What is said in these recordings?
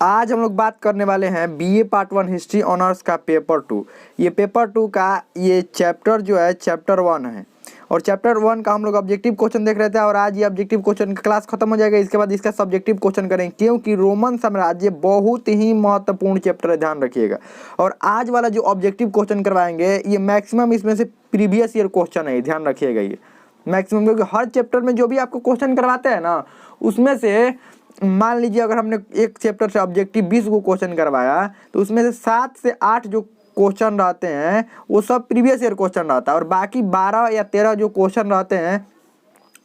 आज हम लोग बात करने वाले हैं बीए पार्ट 1 हिस्ट्री ऑनर्स का पेपर 2। ये पेपर 2 का ये चैप्टर जो है चैप्टर 1 है और चैप्टर 1 का हम लोग ऑब्जेक्टिव क्वेश्चन देख रहे थे और आज ये ऑब्जेक्टिव क्वेश्चन का क्लास खत्म हो जाएगा। इसके बाद इसका सब्जेक्टिव क्वेश्चन करेंगे क्योंकि रोमन साम्राज्य बहुत ही महत्वपूर्ण चैप्टर है, ध्यान रखिएगा। और आज वाला जो ऑब्जेक्टिव क्वेश्चन करवाएंगे ये मैक्सिमम इसमें से प्रीवियस ईयर क्वेश्चन है, ध्यान रखिएगा। ये मैक्सिमम क्योंकि हर चैप्टर में जो भी आपको क्वेश्चन करवाते हैं ना उसमें से मान लीजिए अगर हमने एक चैप्टर से ऑब्जेक्टिव 20 को क्वेश्चन करवाया तो उसमें से 7 से 8 जो क्वेश्चन रहते हैं वो सब प्रीवियस ईयर क्वेश्चन रहता है और बाकी 12 या 13 जो क्वेश्चन रहते हैं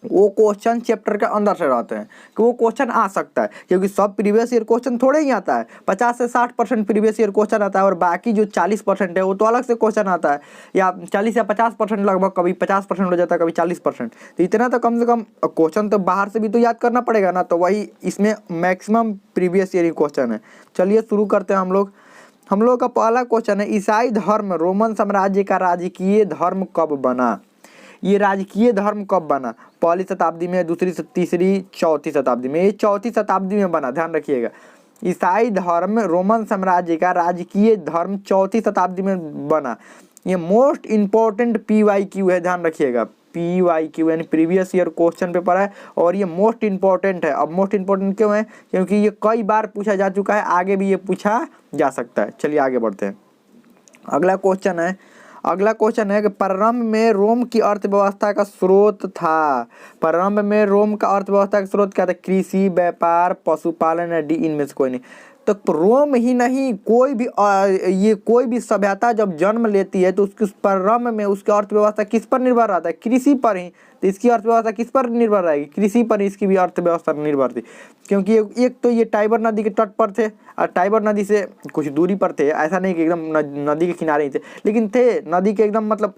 वो क्वेश्चन चैप्टर के अंदर से रहते हैं कि वो क्वेश्चन आ सकता है क्योंकि सब प्रीवियस ईयर क्वेश्चन थोड़े ही आता है। 50 से 60% प्रीवियस ईयर क्वेश्चन आता है और बाकी जो 40% है वो तो अलग से क्वेश्चन आता है, या 40 या 50% लगभग, कभी 50% हो जाता है, कभी 40%। तो इतना तो कम से कम क्वेश्चन तो बाहर से भी तो याद करना पड़ेगा ना, तो वही इसमें मैक्सिमम प्रीवियस ईयर क्वेश्चन है। चलिए शुरू करते हैं हम लोग का पहला क्वेश्चन है, ईसाई धर्म रोमन साम्राज्य का राजकीय धर्म कब बना? ये राजकीय धर्म कब बना? पहली शताब्दी में, दूसरी, तीसरी, चौथी शताब्दी में। ये चौथी शताब्दी में बना, ध्यान रखिएगा। ईसाई धर्म रोमन साम्राज्य का राजकीय धर्म चौथी शताब्दी में बना। ये मोस्ट इम्पोर्टेंट PYQ है, ध्यान रखिएगा। PYQ यानी प्रीवियस ईयर क्वेश्चन पेपर है और ये मोस्ट इम्पोर्टेंट है। अब मोस्ट इम्पोर्टेंट क्यों है? क्योंकि ये कई बार पूछा जा चुका है, आगे भी ये पूछा जा सकता है। चलिए आगे बढ़ते हैं। अगला क्वेश्चन है कि प्रारंभ में रोम की अर्थव्यवस्था का स्रोत था। प्रारंभ में रोम का अर्थव्यवस्था का स्रोत क्या था? कृषि, व्यापार, पशुपालन या डी इनमें से कोई नहीं। तो रोम ही नहीं, कोई भी सभ्यता जब जन्म लेती है तो उसके प्रारंभ में उसकी अर्थव्यवस्था किस पर निर्भर रहता है? कृषि पर ही। तो इसकी अर्थव्यवस्था किस पर निर्भर रहेगी? कृषि पर इसकी भी अर्थव्यवस्था निर्भर थी क्योंकि एक तो ये टाइबर नदी के तट पर थे और टाइबर नदी से कुछ दूरी पर थे। ऐसा नहीं कि एकदम नदी के किनारे ही थे, लेकिन थे नदी के एकदम मतलब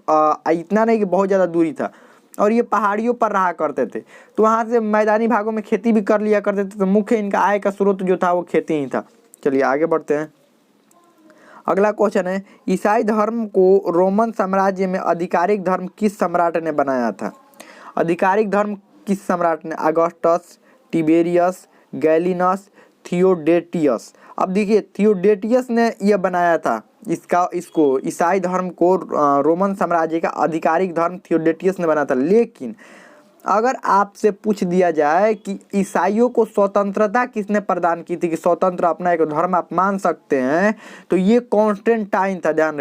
इतना नहीं कि बहुत ज़्यादा दूरी था। और ये पहाड़ियों पर रहा करते थे तो वहाँ से मैदानी भागों में खेती भी कर लिया करते थे, तो मुख्य इनका आय का स्रोत जो था वो खेती ही था। चलिए आगे बढ़ते हैं। अगला क्वेश्चन है, ईसाई धर्म को रोमन साम्राज्य में आधिकारिक धर्म किस सम्राट ने बनाया था? आधिकारिक धर्म किस सम्राट ने? Augustus, Tiberius, Gallienus, Theodosius. अब देखिए थियोडेटियस ने यह बनाया था इसको ईसाई धर्म को रोमन साम्राज्य का आधिकारिक धर्म थियोडेटियस ने बनाया था। लेकिन अगर आपसे पूछ दिया जाए कि ईसाइयों को स्वतंत्रता किसने प्रदान की थी कि स्वतंत्र अपना एक धर्म आप मान सकते हैं, तो ये कॉन्स्टेंटाइन था। ध्यान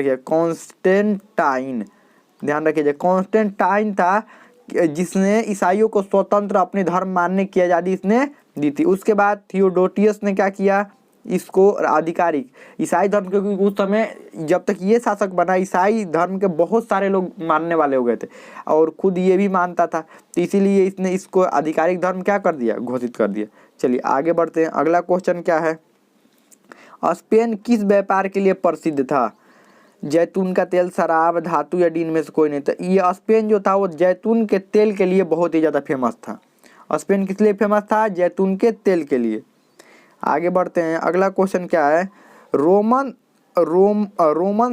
रखिए कॉन्स्टेंटाइन था जिसने ईसाइयों को स्वतंत्र अपने धर्म मानने की आज़ादी इसने दी थी। उसके बाद थियोडोटियस ने क्या किया? इसको आधिकारिक ईसाई धर्म, क्योंकि उस समय जब तक ये शासक बना ईसाई धर्म के बहुत सारे लोग मानने वाले हो गए थे और खुद ये भी मानता था, तो इसीलिए इसने इसको आधिकारिक धर्म क्या कर दिया? घोषित कर दिया। चलिए आगे बढ़ते हैं। अगला क्वेश्चन क्या है, स्पेन किस व्यापार के लिए प्रसिद्ध था? जैतून का तेल, शराब, धातु या डी इनमें से कोई नहीं। तो ये स्पेन जो था वो जैतून के तेल के लिए बहुत ही ज़्यादा फेमस था। स्पेन किस लिए फेमस था? जैतून के तेल के लिए। आगे बढ़ते हैं। अगला क्वेश्चन क्या है, रोमन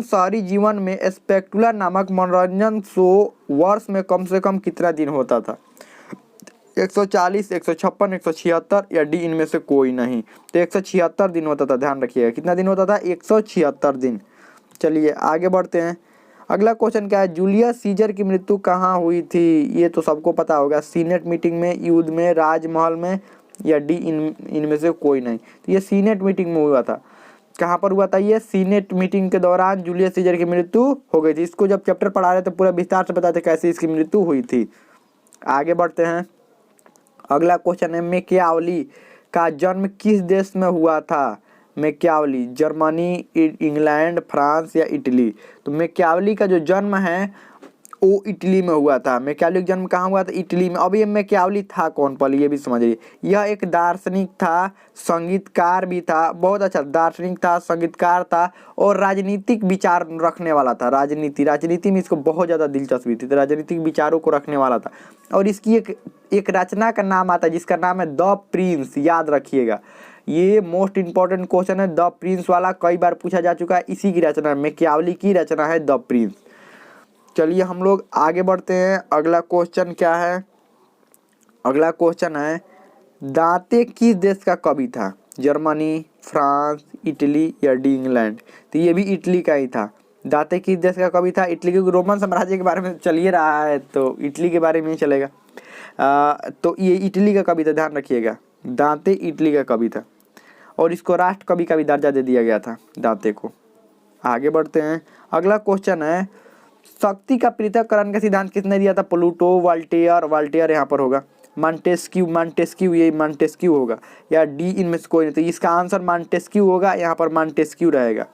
शहरी जीवन में स्पेक्टुला नामक मनोरंजन शो वर्ष में कम से कम कितना दिन होता था? 140, 156, 176 या डी इनमें से कोई नहीं। तो 176 दिन होता था, ध्यान रखिएगा। कितना दिन होता था? 176 दिन। चलिए आगे बढ़ते हैं। अगला क्वेश्चन क्या है, जूलियस सीजर की मृत्यु कहाँ हुई थी? ये तो सबको पता होगा, सीनेट मीटिंग में, युद्ध में, राजमहल में या डी इनमें से कोई नहीं। तो ये सीनेट मीटिंग में हुआ था। कहाँ पर हुआ था? ये सीनेट मीटिंग के दौरान जूलियस सीजर की मृत्यु हो गई थी। इसको जब चैप्टर पढ़ा रहे थे पूरा विस्तार से बताते कैसे इसकी मृत्यु हुई थी। आगे बढ़ते हैं। अगला क्वेश्चन है, मैकियावली का जन्म किस देश में हुआ था? मैकियावली जर्मनी, इंग्लैंड, फ्रांस या इटली। तो मैकियावली का जो जन्म है वो इटली में हुआ था। मैकियावली का जन्म कहाँ हुआ था? इटली में। अब ये मैकियावली था कौन? पहले ये भी समझिए। यह एक दार्शनिक था, संगीतकार भी था, बहुत अच्छा दार्शनिक था, संगीतकार था और राजनीतिक विचार रखने वाला था। राजनीति में इसको बहुत ज़्यादा दिलचस्पी थी, तो राजनीतिक विचारों को रखने वाला था। और इसकी एक रचना का नाम आता है जिसका नाम है द प्रिंस, याद रखिएगा। ये मोस्ट इंपॉर्टेंट क्वेश्चन है, द प्रिंस वाला कई बार पूछा जा चुका है। इसी की रचना, मैकियावली की रचना है द प्रिंस। चलिए हम लोग आगे बढ़ते हैं। अगला क्वेश्चन क्या है? अगला क्वेश्चन है, दांते किस देश का कवि था? जर्मनी, फ्रांस, इटली या डी इंग्लैंड। तो ये भी इटली का ही था। दांते किस देश का कवि था? इटली, क्योंकि रोमन साम्राज्य के बारे में चल ही रहा है तो इटली के बारे में ही चलेगा। तो ये इटली का कवि था, ध्यान रखिएगा। दांते इटली का कवि था और इसको राष्ट्र कवि का भी दर्जा दे दिया गया था दांते को। आगे बढ़ते हैं। अगला क्वेश्चन है, शक्ति का पृथक्करण का सिद्धांत किसने दिया था? प्लूटो, वोल्टेयर, वोल्टेयर यहाँ पर होगा। मॉन्टेस्क्यू, मॉन्टेस्क्यू, ये मॉन्टेस्क्यू होगा या डी इनमें से कोई नहीं। तो इसका आंसर मॉन्टेस्क्यू होगा, यहाँ पर मॉन्टेस्क्यू रहेगा।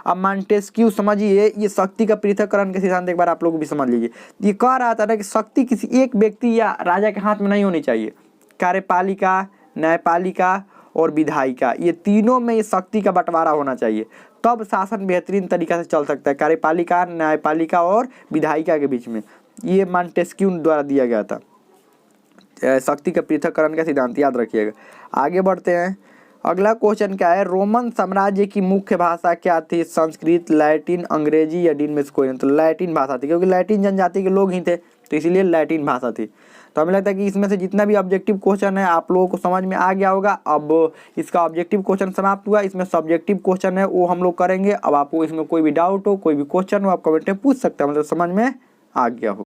अब मॉन्टेस्क्यू समझिए, ये शक्ति का पृथक्करण के सिद्धांत एक बार आप लोग भी समझ लीजिए। ये कह रहा था ना कि शक्ति किसी एक व्यक्ति या राजा के हाथ में नहीं होनी चाहिए। कार्यपालिका, न्यायपालिका और विधायिका, ये तीनों में ये शक्ति का बंटवारा होना चाहिए, तब शासन बेहतरीन तरीका से चल सकता है। कार्यपालिका, न्यायपालिका और विधायिका के बीच में ये मॉन्टेस्क्यू द्वारा दिया गया था शक्ति का पृथक्करण का सिद्धांत, याद रखिएगा। आगे बढ़ते हैं। अगला क्वेश्चन क्या है, रोमन साम्राज्य की मुख्य भाषा क्या थी? संस्कृत, लैटिन, अंग्रेजी या डी में से कोई नहीं। तो लैटिन भाषा थी, क्योंकि लैटिन जनजाति के लोग ही थे तो इसीलिए लैटिन भाषा थी। तो हमें लगता है कि इसमें से जितना भी ऑब्जेक्टिव क्वेश्चन है आप लोगों को समझ में आ गया होगा। अब इसका ऑब्जेक्टिव क्वेश्चन समाप्त हुआ, इसमें सब्जेक्टिव क्वेश्चन है वो हम लोग करेंगे। अब आपको इसमें कोई भी डाउट हो, कोई भी क्वेश्चन हो, आप कमेंट में पूछ सकते हैं, मतलब समझ में आ गया हो।